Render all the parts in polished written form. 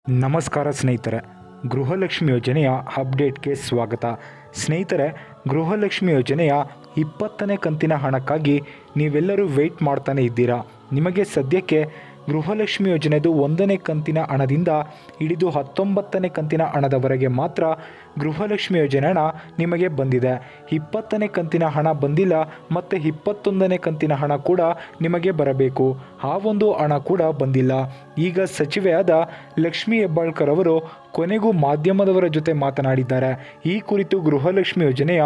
ನಮಸ್ಕಾರ ಸ್ನೇಹಿತರೆ, ಗೃಹಲಕ್ಷ್ಮಿ ಯೋಜನೆಯ ಅಪ್ಡೇಟ್ಗೆ ಸ್ವಾಗತ. ಸ್ನೇಹಿತರೆ, ಗೃಹಲಕ್ಷ್ಮಿ ಯೋಜನೆಯ 20ನೇ ಕಂತಿನ ಹಣಕ್ಕಾಗಿ ನೀವೆಲ್ಲರೂ ವೆಯ್ಟ್ ಮಾಡ್ತಾನೆ ಇದ್ದೀರಾ. ನಿಮಗೆ ಸದ್ಯಕ್ಕೆ ಗೃಹಲಕ್ಷ್ಮಿ ಯೋಜನೆದು 1ನೇ ಕಂತಿನ ಹಣದಿಂದ ಹಿಡಿದು 19ನೇ ಕಂತಿನ ಹಣದವರೆಗೆ ಮಾತ್ರ ಗೃಹಲಕ್ಷ್ಮಿ ಯೋಜನೆ ಹಣ ನಿಮಗೆ ಬಂದಿದೆ. 20ನೇ ಕಂತಿನ ಹಣ ಬಂದಿಲ್ಲ ಮತ್ತು 21ನೇ ಕಂತಿನ ಹಣ ಕೂಡ ನಿಮಗೆ ಬರಬೇಕು. ಆ ಒಂದು ಹಣ ಕೂಡ ಬಂದಿಲ್ಲ. ಈಗ ಸಚಿವೆಯಾದ ಲಕ್ಷ್ಮೀ ಹೆಬ್ಬಾಳ್ಕರ್ ಅವರು ಕೊನೆಗೂ ಮಾಧ್ಯಮದವರ ಜೊತೆ ಮಾತನಾಡಿದ್ದಾರೆ. ಈ ಕುರಿತು ಗೃಹಲಕ್ಷ್ಮಿ ಯೋಜನೆಯ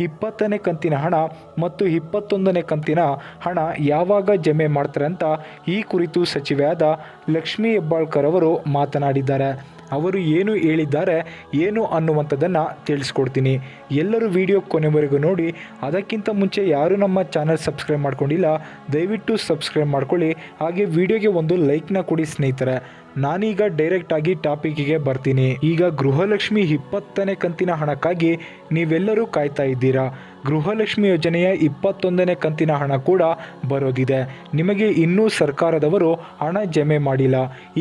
20ನೇ ಕಂತಿನ ಹಣ ಮತ್ತು 21ನೇ ಕಂತಿನ ಹಣ ಯಾವಾಗ ಜಮೆ ಮಾಡ್ತಾರೆ ಅಂತ ಈ ಕುರಿತು ಸಚಿವೆಯಾದ ಲಕ್ಷ್ಮೀ ಹೆಬ್ಬಾಳ್ಕರ್ ಅವರು ಮಾತನಾಡಿದ್ದಾರೆ. ಅವರು ಏನು ಹೇಳಿದ್ದಾರೆ ಏನು ಅನ್ನುವಂಥದ್ದನ್ನು ತಿಳಿಸ್ಕೊಡ್ತೀನಿ. ಎಲ್ಲರೂ ವಿಡಿಯೋ ಕೊನೆವರೆಗೂ ನೋಡಿ. ಅದಕ್ಕಿಂತ ಮುಂಚೆ ಯಾರು ನಮ್ಮ ಚಾನಲ್ ಸಬ್ಸ್ಕ್ರೈಬ್ ಮಾಡ್ಕೊಂಡಿಲ್ಲ ದಯವಿಟ್ಟು ಸಬ್ಸ್ಕ್ರೈಬ್ ಮಾಡ್ಕೊಳ್ಳಿ. ಹಾಗೆ ವಿಡಿಯೋಗೆ ಒಂದು ಲೈಕ್ನ ಕೊಡಿ ಸ್ನೇಹಿತರೆ. ನಾನೀಗ ಡೈರೆಕ್ಟಾಗಿ ಟಾಪಿಕ್ಗೆ ಬರ್ತೀನಿ. ಈಗ ಗೃಹಲಕ್ಷ್ಮಿ 20ನೇ ಕಂತಿನ ಹಣಕ್ಕಾಗಿ ನೀವೆಲ್ಲರೂ ಕಾಯ್ತಾ ಇದ್ದೀರಾ. ಗೃಹಲಕ್ಷ್ಮಿ ಯೋಜನೆಯ 21ನೇ ಕಂತಿನ ಹಣ ಕೂಡ ಬರೋದಿದೆ. ನಿಮಗೆ ಇನ್ನೂ ಸರ್ಕಾರದವರು ಹಣ ಜಮೆ ಮಾಡಿಲ್ಲ.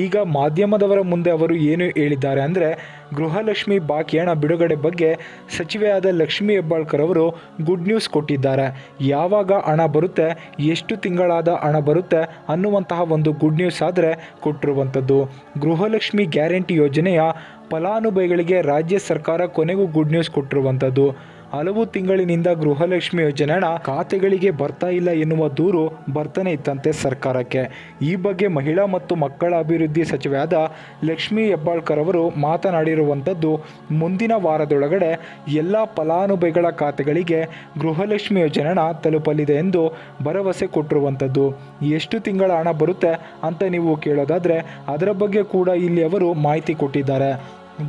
ಈಗ ಮಾಧ್ಯಮದವರ ಮುಂದೆ ಅವರು ಏನು ಹೇಳಿದ್ದಾರೆ ಅಂದರೆ, ಗೃಹಲಕ್ಷ್ಮಿ ಬಾಕಿ ಹಣ ಬಿಡುಗಡೆ ಬಗ್ಗೆ ಸಚಿವೆಯಾದ ಲಕ್ಷ್ಮೀ ಹೆಬ್ಬಾಳ್ಕರ್ ಅವರು ಗುಡ್ ನ್ಯೂಸ್ ಕೊಟ್ಟಿದ್ದಾರೆ. ಯಾವಾಗ ಹಣ ಬರುತ್ತೆ, ಎಷ್ಟು ತಿಂಗಳಾದ ಹಣ ಬರುತ್ತೆ ಅನ್ನುವಂತಹ ಒಂದು ಗುಡ್ ನ್ಯೂಸ್ ಆದರೆ ಕೊಟ್ಟಿರುವಂಥದ್ದು. ಗೃಹಲಕ್ಷ್ಮಿ ಗ್ಯಾರಂಟಿ ಯೋಜನೆಯ ಫಲಾನುಭವಿಗಳಿಗೆ ರಾಜ್ಯ ಸರ್ಕಾರ ಕೊನೆಗೂ ಗುಡ್ ನ್ಯೂಸ್ ಕೊಟ್ಟಿರುವಂಥದ್ದು. ಹಲವು ತಿಂಗಳಿನಿಂದ ಗೃಹಲಕ್ಷ್ಮಿ ಯೋಜನೆ ಹಣ ಖಾತೆಗಳಿಗೆ ಬರ್ತಾ ಇಲ್ಲ ಎನ್ನುವ ದೂರು ಬರ್ತಾನೆ ಇತ್ತಂತೆ ಸರ್ಕಾರಕ್ಕೆ. ಈ ಬಗ್ಗೆ ಮಹಿಳಾ ಮತ್ತು ಮಕ್ಕಳ ಅಭಿವೃದ್ಧಿ ಸಚಿವೆಯಾದ ಲಕ್ಷ್ಮೀ ಹೆಬ್ಬಾಳ್ಕರ್ ಅವರು ಮಾತನಾಡಿರುವಂಥದ್ದು, ಮುಂದಿನ ವಾರದೊಳಗಡೆ ಎಲ್ಲ ಫಲಾನುಭವಿಗಳ ಖಾತೆಗಳಿಗೆ ಗೃಹಲಕ್ಷ್ಮಿ ಯೋಜನೆ ಹಣ ತಲುಪಲಿದೆ ಎಂದು ಭರವಸೆ ಕೊಟ್ಟಿರುವಂಥದ್ದು. ಎಷ್ಟು ತಿಂಗಳ ಹಣ ಬರುತ್ತೆ ಅಂತ ನೀವು ಕೇಳೋದಾದರೆ ಅದರ ಬಗ್ಗೆ ಕೂಡ ಇಲ್ಲಿ ಅವರು ಮಾಹಿತಿ ಕೊಟ್ಟಿದ್ದಾರೆ.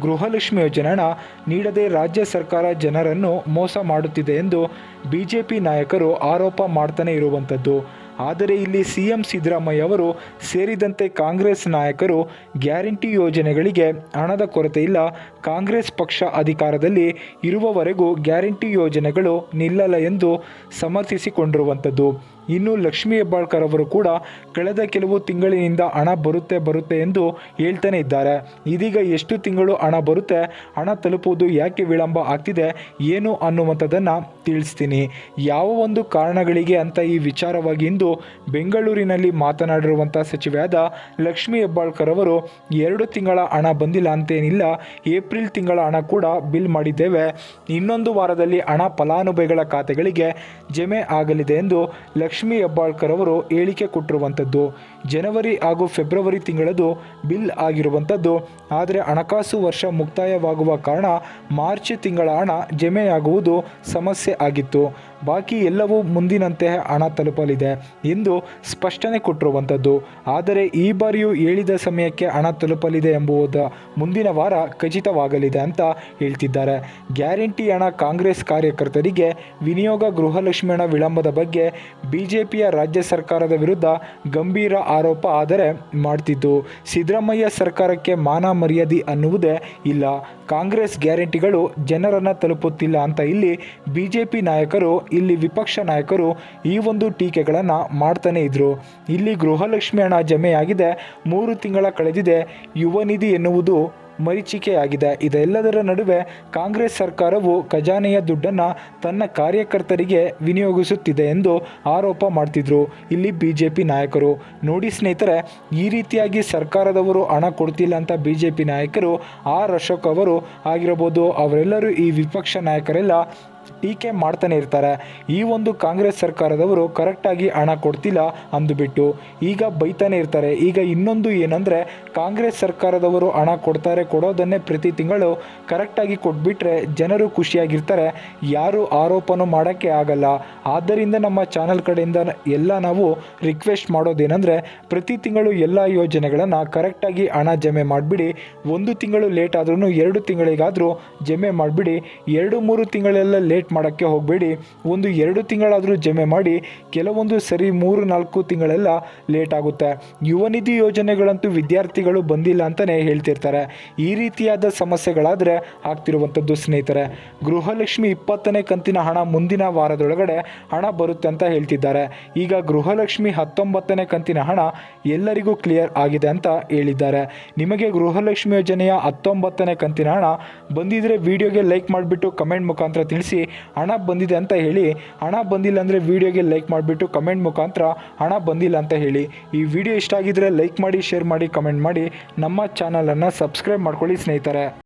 ಗೃಹಲಕ್ಷ್ಮಿ ಯೋಜನೆ ಹಣ ನೀಡದೆ ರಾಜ್ಯ ಸರ್ಕಾರ ಜನರನ್ನು ಮೋಸ ಮಾಡುತ್ತಿದೆ ಎಂದು ಬಿಜೆಪಿ ನಾಯಕರು ಆರೋಪ ಮಾಡ್ತಾನೆ ಇರುವಂಥದ್ದು. ಆದರೆ ಇಲ್ಲಿ ಸಿಎಂ ಸಿದ್ದರಾಮಯ್ಯ ಅವರು ಸೇರಿದಂತೆ ಕಾಂಗ್ರೆಸ್ ನಾಯಕರು ಗ್ಯಾರಂಟಿ ಯೋಜನೆಗಳಿಗೆ ಹಣದ ಕೊರತೆ ಇಲ್ಲ, ಕಾಂಗ್ರೆಸ್ ಪಕ್ಷ ಅಧಿಕಾರದಲ್ಲಿ ಇರುವವರೆಗೂ ಗ್ಯಾರಂಟಿ ಯೋಜನೆಗಳು ನಿಲ್ಲಲ್ಲ ಎಂದು ಸಮರ್ಥಿಸಿಕೊಂಡಿರುವಂಥದ್ದು. ಇನ್ನು ಲಕ್ಷ್ಮೀ ಹೆಬ್ಬಾಳ್ಕರ್ ಅವರು ಕೂಡ ಕಳೆದ ಕೆಲವು ತಿಂಗಳಿನಿಂದ ಹಣ ಬರುತ್ತೆ ಎಂದು ಹೇಳ್ತಾನೆ ಇದ್ದಾರೆ. ಇದೀಗ ಎಷ್ಟು ತಿಂಗಳು ಹಣ ಬರುತ್ತೆ, ಹಣ ತಲುಪುವುದು ಯಾಕೆ ವಿಳಂಬ ಆಗ್ತಿದೆ ಏನು ಅನ್ನುವಂಥದ್ದನ್ನು ತಿಳಿಸ್ತೀನಿ. ಯಾವ ಒಂದು ಕಾರಣಗಳಿಗೆ ಅಂತ ಈ ವಿಚಾರವಾಗಿ ಇಂದು ಬೆಂಗಳೂರಿನಲ್ಲಿ ಮಾತನಾಡಿರುವಂಥ ಸಚಿವೆಯಾದ ಲಕ್ಷ್ಮೀ ಹೆಬ್ಬಾಳ್ಕರ್ ಅವರು 2 ತಿಂಗಳ ಹಣ ಬಂದಿಲ್ಲ ಅಂತೇನಿಲ್ಲ, ಏಪ್ರಿಲ್ ತಿಂಗಳ ಹಣ ಕೂಡ ಬಿಲ್ ಮಾಡಿದ್ದೇವೆ, ಇನ್ನೊಂದು ವಾರದಲ್ಲಿ ಹಣ ಫಲಾನುಭವಿಗಳ ಖಾತೆಗಳಿಗೆ ಜಮೆ ಆಗಲಿದೆ ಎಂದು ಲಕ್ಷ್ಮೀ ಹೆಬ್ಬಾಳ್ಕರ್ ಅವರು ಹೇಳಿಕೆ ಕೊಟ್ಟಿರುವಂಥದ್ದು. ಜನವರಿ ಹಾಗೂ ಫೆಬ್ರವರಿ ತಿಂಗಳದು ಬಿಲ್ ಆಗಿರುವಂಥದ್ದು. ಆದರೆ ಹಣಕಾಸು ವರ್ಷ ಮುಕ್ತಾಯವಾಗುವ ಕಾರಣ ಮಾರ್ಚ್ ತಿಂಗಳ ಹಣ ಜಮೆಯಾಗುವುದು ಸಮಸ್ಯೆ ಆಗಿತ್ತು. ಬಾಕಿ ಎಲ್ಲವೂ ಮುಂದಿನಂತೆ ಹಣ ತಲುಪಲಿದೆ ಎಂದು ಸ್ಪಷ್ಟನೆ ಕೊಟ್ಟಿರುವಂಥದ್ದು. ಆದರೆ ಈ ಬಾರಿಯೂ ಹೇಳಿದ ಸಮಯಕ್ಕೆ ಹಣ ತಲುಪಲಿದೆ ಎಂಬುದು ಮುಂದಿನ ವಾರ ಖಚಿತವಾಗಲಿದೆ ಅಂತ ಹೇಳ್ತಿದ್ದಾರೆ. ಗ್ಯಾರಂಟಿ ಹಣ ಕಾಂಗ್ರೆಸ್ ಕಾರ್ಯಕರ್ತರಿಗೆ ವಿನಿಯೋಗ ಗೃಹಲಕ್ಷ್ಮಿ ಹಣ ವಿಳಂಬದ ಬಗ್ಗೆ ಬಿಜೆಪಿಯ ರಾಜ್ಯ ಸರ್ಕಾರದ ವಿರುದ್ಧ ಗಂಭೀರ ಆರೋಪ ಆದರೆ ಮಾಡ್ತಿದ್ದು. ಸಿದ್ದರಾಮಯ್ಯ ಸರ್ಕಾರಕ್ಕೆ ಮಾನ ಮರ್ಯಾದೆ ಅನ್ನುವುದೇ ಇಲ್ಲ, ಕಾಂಗ್ರೆಸ್ ಗ್ಯಾರಂಟಿಗಳು ಜನರನ್ನು ತಲುಪುತ್ತಿಲ್ಲ ಅಂತ ಇಲ್ಲಿ ಬಿಜೆಪಿ ನಾಯಕರು, ಇಲ್ಲಿ ವಿಪಕ್ಷ ನಾಯಕರು ಈ ಒಂದು ಟೀಕೆಗಳನ್ನು ಮಾಡ್ತಾನೆ ಇದ್ರು. ಇಲ್ಲಿ ಗೃಹಲಕ್ಷ್ಮಿ ಹಣ ಜಮೆಯಾಗಿದೆ, 3 ತಿಂಗಳ ಕಳೆದಿದೆ, ಯುವ ನಿಧಿ ಎನ್ನುವುದು ಮರೀಚಿಕೆಯಾಗಿದೆ. ಇದೆಲ್ಲದರ ನಡುವೆ ಕಾಂಗ್ರೆಸ್ ಸರ್ಕಾರವು ಖಜಾನೆಯ ದುಡ್ಡನ್ನು ತನ್ನ ಕಾರ್ಯಕರ್ತರಿಗೆ ವಿನಿಯೋಗಿಸುತ್ತಿದೆ ಎಂದು ಆರೋಪ ಮಾಡ್ತಿದ್ರು ಇಲ್ಲಿ ಬಿಜೆಪಿ ನಾಯಕರು. ನೋಡಿ ಸ್ನೇಹಿತರೆ, ಈ ರೀತಿಯಾಗಿ ಸರ್ಕಾರದವರು ಹಣ ಕೊಡ್ತಿಲ್ಲ ಅಂತ ಬಿಜೆಪಿ ನಾಯಕರು ಆರ್ ಅಶೋಕ್ ಅವರು ಆಗಿರಬಹುದು, ಅವರೆಲ್ಲರೂ ಈ ವಿಪಕ್ಷ ನಾಯಕರೆಲ್ಲ ಟೀಕೆ ಮಾಡ್ತಾನೆ ಇರ್ತಾರೆ. ಈ ಒಂದು ಕಾಂಗ್ರೆಸ್ ಸರ್ಕಾರದವರು ಕರೆಕ್ಟಾಗಿ ಹಣ ಕೊಡ್ತಿಲ್ಲ ಅಂದುಬಿಟ್ಟು ಈಗ ಬೈತಾನೆ ಇರ್ತಾರೆ. ಈಗ ಇನ್ನೊಂದು ಏನಂದರೆ, ಕಾಂಗ್ರೆಸ್ ಸರ್ಕಾರದವರು ಹಣ ಕೊಡೋದನ್ನೇ ಪ್ರತಿ ತಿಂಗಳು ಕರೆಕ್ಟಾಗಿ ಕೊಟ್ಬಿಟ್ರೆ ಜನರು ಖುಷಿಯಾಗಿರ್ತಾರೆ, ಯಾರು ಆರೋಪನೂ ಮಾಡೋಕ್ಕೆ ಆಗಲ್ಲ. ಆದ್ದರಿಂದ ನಮ್ಮ ಚಾನಲ್ ಕಡೆಯಿಂದ ಎಲ್ಲ ನಾವು ರಿಕ್ವೆಸ್ಟ್ ಮಾಡೋದೇನೆಂದರೆ, ಪ್ರತಿ ತಿಂಗಳು ಎಲ್ಲ ಯೋಜನೆಗಳನ್ನು ಕರೆಕ್ಟಾಗಿ ಹಣ ಜಮೆ ಮಾಡಿಬಿಡಿ. 1 ತಿಂಗಳು ಲೇಟ್ ಆದ್ರೂ 2 ತಿಂಗಳಿಗಾದರೂ ಜಮೆ ಮಾಡಿಬಿಡಿ. 2-3 ತಿಂಗಳೆಲ್ಲ ಲೇಟ್ ಮಾಡೋಕ್ಕೆ ಹೋಗಬೇಡಿ. 1-2 ತಿಂಗಳಾದರೂ ಜಮೆ ಮಾಡಿ. ಕೆಲವೊಂದು ಸರಿ 3-4 ತಿಂಗಳೆಲ್ಲ ಲೇಟ್ ಆಗುತ್ತೆ. ಯುವ ನಿಧಿ ಯೋಜನೆಗಳಂತೂ ವಿದ್ಯಾರ್ಥಿಗಳು ಬಂದಿಲ್ಲ ಅಂತಲೇ ಹೇಳ್ತಿರ್ತಾರೆ. ಈ ರೀತಿಯಾದ ಸಮಸ್ಯೆಗಳಾದರೆ ಆಗ್ತಿರುವಂಥದ್ದು ಸ್ನೇಹಿತರೆ. ಗೃಹಲಕ್ಷ್ಮಿ 20ನೇ ಕಂತಿನ ಹಣ ಮುಂದಿನ ವಾರದೊಳಗಡೆ ಹಣ ಬರುತ್ತೆ ಅಂತ ಹೇಳ್ತಿದ್ದಾರೆ. ಈಗ ಗೃಹಲಕ್ಷ್ಮಿ 19ನೇ ಕಂತಿನ ಹಣ ಎಲ್ಲರಿಗೂ ಕ್ಲಿಯರ್ ಆಗಿದೆ ಅಂತ ಹೇಳಿದ್ದಾರೆ. ನಿಮಗೆ ಗೃಹಲಕ್ಷ್ಮಿ ಯೋಜನೆಯ 19ನೇ ಕಂತಿನ ಹಣ ಬಂದಿದ್ರೆ ವಿಡಿಯೋಗೆ ಲೈಕ್ ಮಾಡಿಬಿಟ್ಟು ಕಮೆಂಟ್ ಮುಖಾಂತರ ತಿಳಿಸಿ ಹಣ ಬಂದಿದೆ ಅಂತ ಹೇಳಿ. ಹಣ ಬಂದಿಲ್ಲ ಅಂದರೆ ವಿಡಿಯೋಗೆ ಲೈಕ್ ಮಾಡಿಬಿಟ್ಟು ಕಮೆಂಟ್ ಮುಖಾಂತರ ಹಣ ಬಂದಿಲ್ಲ ಅಂತ ಹೇಳಿ. ಈ ವಿಡಿಯೋ ಇಷ್ಟ ಆಗಿದ್ರೆ ಲೈಕ್ ಮಾಡಿ, ಶೇರ್ ಮಾಡಿ, ಕಮೆಂಟ್ ಮಾಡಿ. ನಮ್ಮ ಚಾನಲನ್ನು ಸಬ್ಸ್ಕ್ರೈಬ್ ಮಾಡ್ಕೊಳ್ಳಿ ಸ್ನೇಹಿತರೆ.